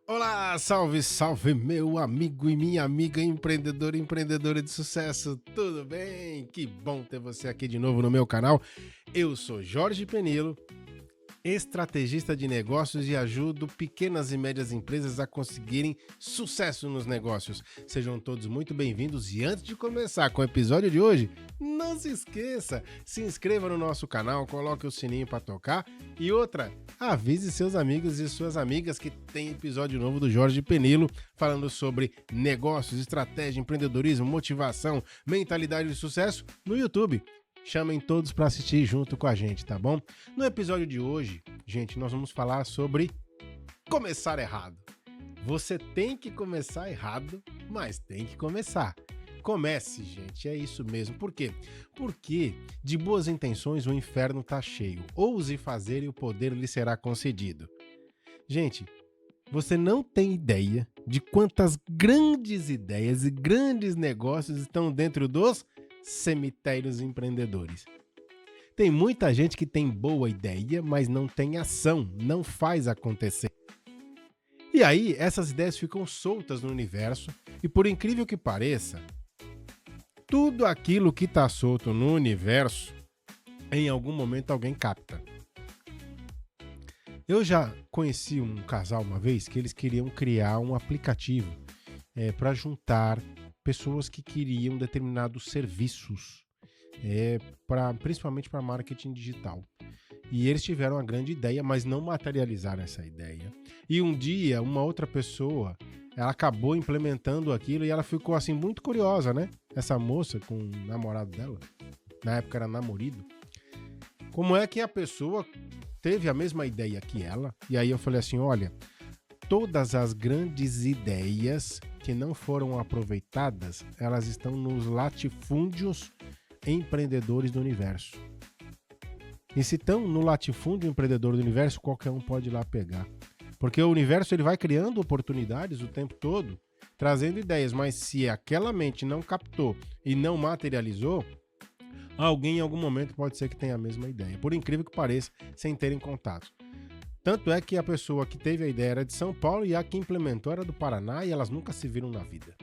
Olá, salve, salve, meu amigo e minha amiga empreendedor e empreendedora de sucesso, tudo bem? Que bom ter você aqui de novo no meu canal. Eu sou Jorge Penilo, estrategista de negócios e ajudo pequenas e médias empresas a conseguirem sucesso nos negócios. Sejam todos muito bem-vindos e antes de começar com o episódio de hoje, não se esqueça, se inscreva no nosso canal, coloque o sininho para tocar e outra, avise seus amigos e suas amigas que tem episódio novo do Jorge Penilo falando sobre negócios, estratégia, empreendedorismo, motivação, mentalidade de sucesso no YouTube. Chamem todos para assistir junto com a gente, tá bom? No episódio de hoje, gente, nós vamos falar sobre começar errado. Você tem que começar errado, mas tem que começar. Comece, gente, é isso mesmo. Por quê? Porque de boas intenções o inferno tá cheio. Ouse fazer e o poder lhe será concedido. Gente, você não tem ideia de quantas grandes ideias e grandes negócios estão dentro dos cemitérios empreendedores. Tem muita gente que tem boa ideia, mas não tem ação, não faz acontecer. E aí, essas ideias ficam soltas no universo e, por incrível que pareça, tudo aquilo que está solto no universo, em algum momento alguém capta. Eu já conheci um casal uma vez que eles queriam criar um aplicativo para juntar pessoas que queriam determinados serviços, principalmente para marketing digital. E eles tiveram uma grande ideia, mas não materializaram essa ideia. E um dia, uma outra pessoa, ela acabou implementando aquilo e ela ficou assim muito curiosa, né? Essa moça com o namorado dela, na época era namorado. Como é que a pessoa teve a mesma ideia que ela? E aí eu falei assim, olha, todas as grandes ideias que não foram aproveitadas, elas estão nos latifúndios empreendedores do universo. E se estão no latifúndio empreendedor do universo, qualquer um pode ir lá pegar. Porque o universo ele vai criando oportunidades o tempo todo, trazendo ideias, mas se aquela mente não captou e não materializou, alguém em algum momento pode ser que tenha a mesma ideia. Por incrível que pareça, sem terem contato. Tanto é que a pessoa que teve a ideia era de São Paulo e a que implementou era do Paraná e elas nunca se viram na vida.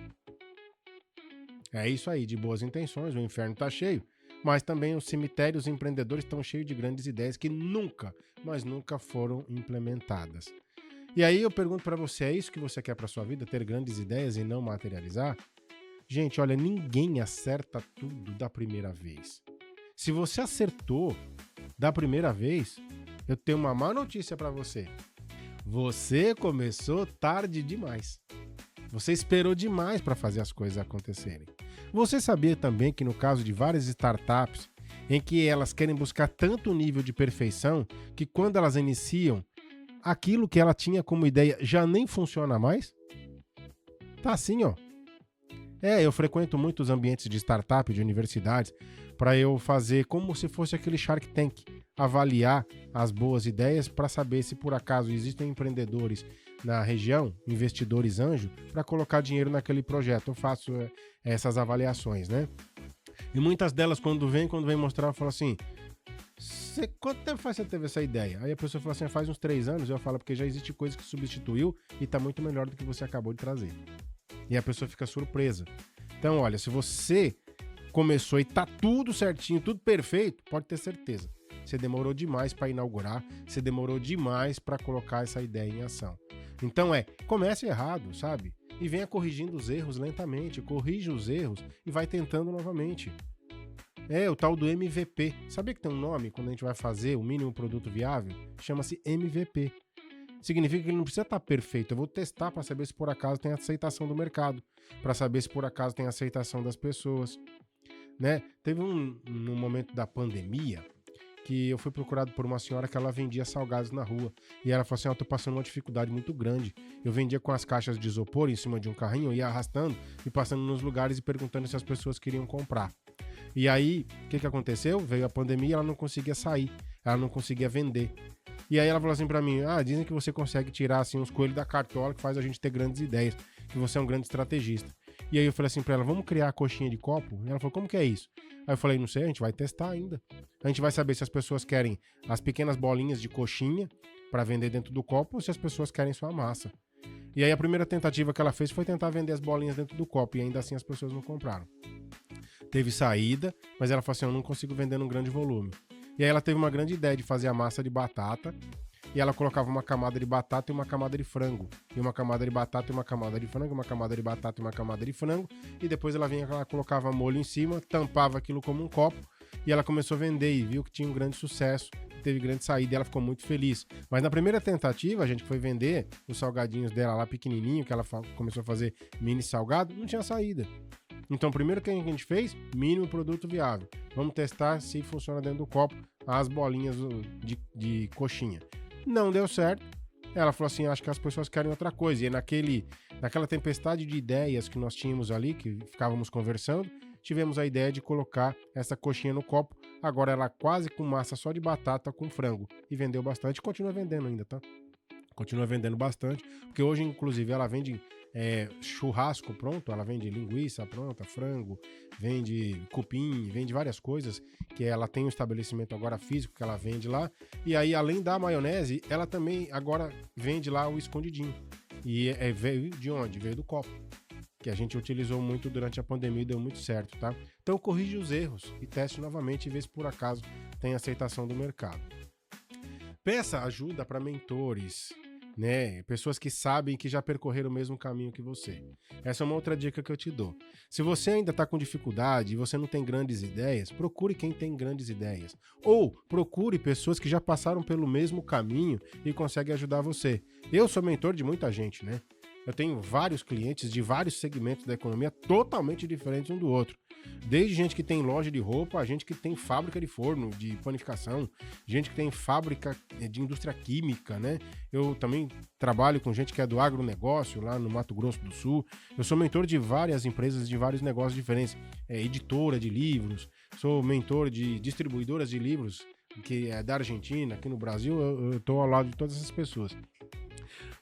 É isso aí, de boas intenções, o inferno tá cheio, mas também os cemitérios empreendedores estão cheios de grandes ideias que nunca, mas nunca foram implementadas. E aí eu pergunto para você, é isso que você quer para sua vida, ter grandes ideias e não materializar? Gente, olha, ninguém acerta tudo da primeira vez. Se você acertou da primeira vez, eu tenho uma má notícia para você. Você começou tarde demais. Você esperou demais para fazer as coisas acontecerem. Você sabia também que no caso de várias startups, em que elas querem buscar tanto nível de perfeição, que quando elas iniciam, aquilo que ela tinha como ideia já nem funciona mais? Tá assim, ó. Eu frequento muitos ambientes de startup, de universidades, para eu fazer como se fosse aquele Shark Tank, avaliar as boas ideias para saber se por acaso existem empreendedores na região, investidores anjo, para colocar dinheiro naquele projeto. Eu faço essas avaliações, né? E muitas delas, quando vem mostrar, eu falo assim, quanto tempo faz que você teve essa ideia? Aí a pessoa fala assim, faz uns 3 anos, eu falo, porque já existe coisa que substituiu e está muito melhor do que você acabou de trazer. E a pessoa fica surpresa. Então, olha, se você começou e tá tudo certinho, tudo perfeito, pode ter certeza. Você demorou demais para inaugurar, você demorou demais para colocar essa ideia em ação. Então comece errado, sabe? E venha corrigindo os erros lentamente, corrija os erros e vai tentando novamente. O tal do MVP. Sabia que tem um nome quando a gente vai fazer o mínimo produto viável? Chama-se MVP. Significa que ele não precisa estar perfeito. Eu vou testar para saber se por acaso tem aceitação do mercado, para saber se por acaso tem aceitação das pessoas, né? Teve um momento da pandemia que eu fui procurado por uma senhora que ela vendia salgados na rua. E ela falou assim, eu tô passando uma dificuldade muito grande. Eu vendia com as caixas de isopor em cima de um carrinho, eu ia arrastando e passando nos lugares e perguntando se as pessoas queriam comprar. E aí, o que aconteceu? Veio a pandemia e ela não conseguia sair, ela não conseguia vender. E aí ela falou assim pra mim, dizem que você consegue tirar assim uns coelhos da cartola que faz a gente ter grandes ideias, que você é um grande estrategista. E aí eu falei assim pra ela, vamos criar a coxinha de copo? E ela falou, como que é isso? Aí eu falei, não sei, a gente vai testar ainda. A gente vai saber se as pessoas querem as pequenas bolinhas de coxinha para vender dentro do copo ou se as pessoas querem só a massa. E aí a primeira tentativa que ela fez foi tentar vender as bolinhas dentro do copo, e ainda assim as pessoas não compraram. Teve saída, mas ela falou assim, eu não consigo vender num grande volume. E aí ela teve uma grande ideia de fazer a massa de batata, e ela colocava uma camada de batata e uma camada de frango. E uma camada de batata e uma camada de frango, uma camada de batata e uma camada de frango. E depois ela colocava molho em cima, tampava aquilo como um copo. E ela começou a vender e viu que tinha um grande sucesso. Teve grande saída e ela ficou muito feliz. Mas na primeira tentativa, a gente foi vender os salgadinhos dela lá pequenininho, que ela começou a fazer mini salgado, não tinha saída. Então, primeiro que a gente fez, mínimo produto viável. Vamos testar se funciona dentro do copo as bolinhas de coxinha. Não deu certo. Ela falou assim, acho que as pessoas querem outra coisa. E naquela tempestade de ideias que nós tínhamos ali, que ficávamos conversando, tivemos a ideia de colocar essa coxinha no copo. Agora ela quase com massa só de batata com frango. E vendeu bastante. Continua vendendo ainda, tá? Continua vendendo bastante. Porque hoje, inclusive, ela vende churrasco pronto, ela vende linguiça pronta, frango, vende cupim, vende várias coisas, que ela tem um estabelecimento agora físico que ela vende lá, e aí além da maionese, ela também agora vende lá o escondidinho, e veio de onde? Veio do copo, que a gente utilizou muito durante a pandemia e deu muito certo, tá? Então corrige os erros e teste novamente e vê se por acaso tem aceitação do mercado. Peça ajuda para mentores, né? Pessoas que sabem que já percorreram o mesmo caminho que você. Essa é uma outra dica que eu te dou. Se você ainda está com dificuldade e você não tem grandes ideias, procure quem tem grandes ideias. Ou procure pessoas que já passaram pelo mesmo caminho e conseguem ajudar você. Eu sou mentor de muita gente, né? Eu tenho vários clientes de vários segmentos da economia totalmente diferentes um do outro. Desde gente que tem loja de roupa, a gente que tem fábrica de forno, de panificação, gente que tem fábrica de indústria química, né? Eu também trabalho com gente que é do agronegócio, lá no Mato Grosso do Sul. Eu sou mentor de várias empresas, de vários negócios diferentes. Editora de livros, sou mentor de distribuidoras de livros, que é da Argentina, aqui no Brasil, eu estou ao lado de todas essas pessoas.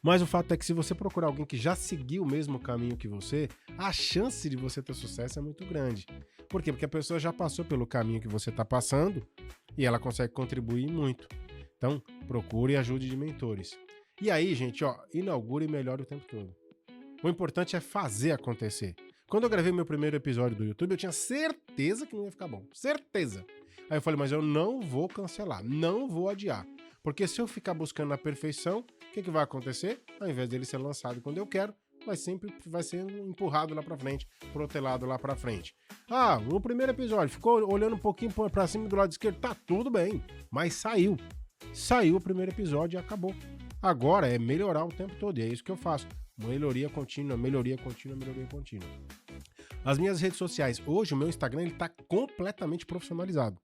Mas o fato é que se você procurar alguém que já seguiu o mesmo caminho que você, a chance de você ter sucesso é muito grande. Por quê? Porque a pessoa já passou pelo caminho que você está passando e ela consegue contribuir muito. Então, procure ajuda de mentores. E aí, gente, inaugure e melhore o tempo todo. O importante é fazer acontecer. Quando eu gravei meu primeiro episódio do YouTube, eu tinha certeza que não ia ficar bom. Certeza. Aí eu falei, mas eu não vou cancelar, não vou adiar. Porque se eu ficar buscando a perfeição, o que vai acontecer? Ao invés dele ser lançado quando eu quero, vai ser empurrado lá pra frente, protelado lá pra frente. No primeiro episódio, ficou olhando um pouquinho pra cima do lado esquerdo, tá tudo bem, mas saiu. Saiu o primeiro episódio e acabou. Agora é melhorar o tempo todo, e é isso que eu faço. Melhoria contínua, melhoria contínua, melhoria contínua. As minhas redes sociais, hoje o meu Instagram ele tá completamente profissionalizado.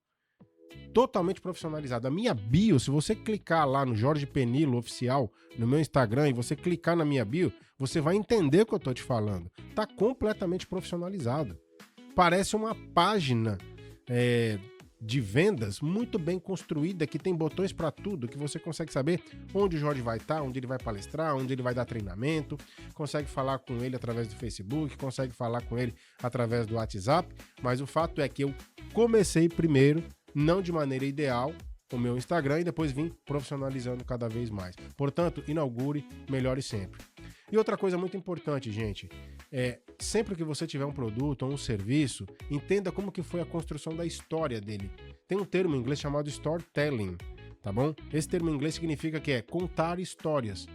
Totalmente profissionalizado. A minha bio, se você clicar lá no Jorge Penilo Oficial, no meu Instagram, e você clicar na minha bio, você vai entender o que eu tô te falando. Tá completamente profissionalizado. Parece uma página de vendas muito bem construída, que tem botões para tudo, que você consegue saber onde o Jorge vai estar, onde ele vai palestrar, onde ele vai dar treinamento, consegue falar com ele através do Facebook, consegue falar com ele através do WhatsApp, mas o fato é que eu comecei primeiro, não de maneira ideal, o meu Instagram, e depois vim profissionalizando cada vez mais. Portanto, inaugure, melhore sempre. E outra coisa muito importante, gente, sempre que você tiver um produto ou um serviço, entenda como que foi a construção da história dele. Tem um termo em inglês chamado storytelling, tá bom? Esse termo em inglês significa que é contar histórias.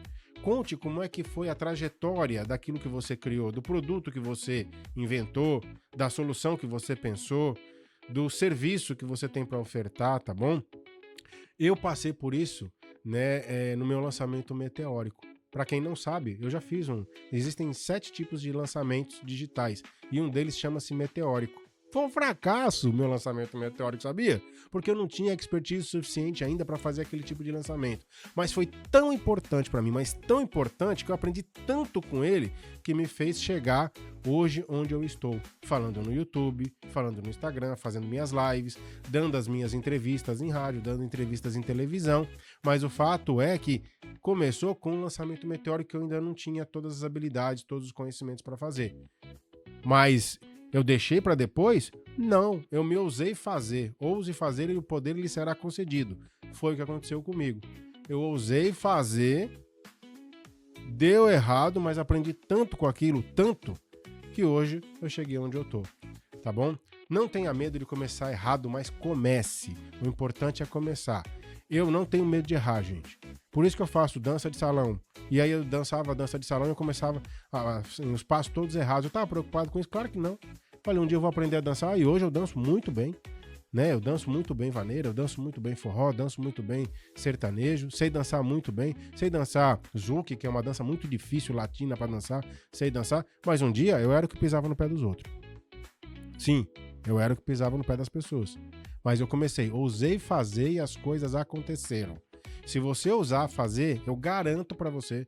Conte como é que foi a trajetória daquilo que você criou, do produto que você inventou, da solução que você pensou, do serviço que você tem para ofertar, tá bom? Eu passei por isso, né, no meu lançamento meteórico. Para quem não sabe, eu já fiz existem 7 tipos de lançamentos digitais e um deles chama-se meteórico. Foi um fracasso o meu lançamento meteórico, sabia? Porque eu não tinha expertise suficiente ainda para fazer aquele tipo de lançamento. Mas foi tão importante para mim, mas tão importante que eu aprendi tanto com ele que me fez chegar hoje onde eu estou. Falando no YouTube, falando no Instagram, fazendo minhas lives, dando as minhas entrevistas em rádio, dando entrevistas em televisão. Mas o fato é que começou com um lançamento meteórico que eu ainda não tinha todas as habilidades, todos os conhecimentos para fazer. Mas eu deixei para depois? Não, eu me ousei fazer. Ouse fazer e o poder lhe será concedido. Foi o que aconteceu comigo. Eu ousei fazer, deu errado, mas aprendi tanto com aquilo, tanto, que hoje eu cheguei onde eu tô, tá bom? Não tenha medo de começar errado, mas comece. O importante é começar. Eu não tenho medo de errar, gente. Por isso que eu faço dança de salão. E aí eu dançava dança de salão e eu começava os passos todos errados. Eu tava preocupado com isso? Claro que não. Falei, um dia eu vou aprender a dançar e hoje eu danço muito bem. Né? Eu danço muito bem vaneira, eu danço muito bem forró, danço muito bem sertanejo, sei dançar muito bem, sei dançar zouk, que é uma dança muito difícil, latina pra dançar, sei dançar, mas um dia eu era o que pisava no pé dos outros. Sim, eu era o que pisava no pé das pessoas. Mas eu comecei, ousei fazer e as coisas aconteceram. Se você ousar fazer, eu garanto pra você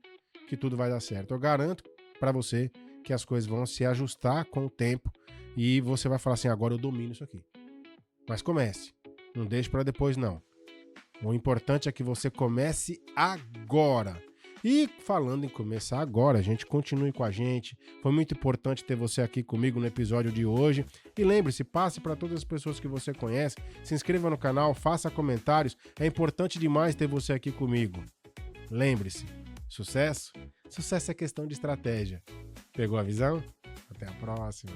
que tudo vai dar certo. Eu garanto pra você que as coisas vão se ajustar com o tempo e você vai falar assim, agora eu domino isso aqui. Mas comece, não deixe para depois não. O importante é que você comece agora. E falando em começar agora, gente, continue com a gente. Foi muito importante ter você aqui comigo no episódio de hoje. E lembre-se, passe para todas as pessoas que você conhece, se inscreva no canal, faça comentários. É importante demais ter você aqui comigo. Lembre-se, sucesso? Sucesso é questão de estratégia. Pegou a visão? Até a próxima.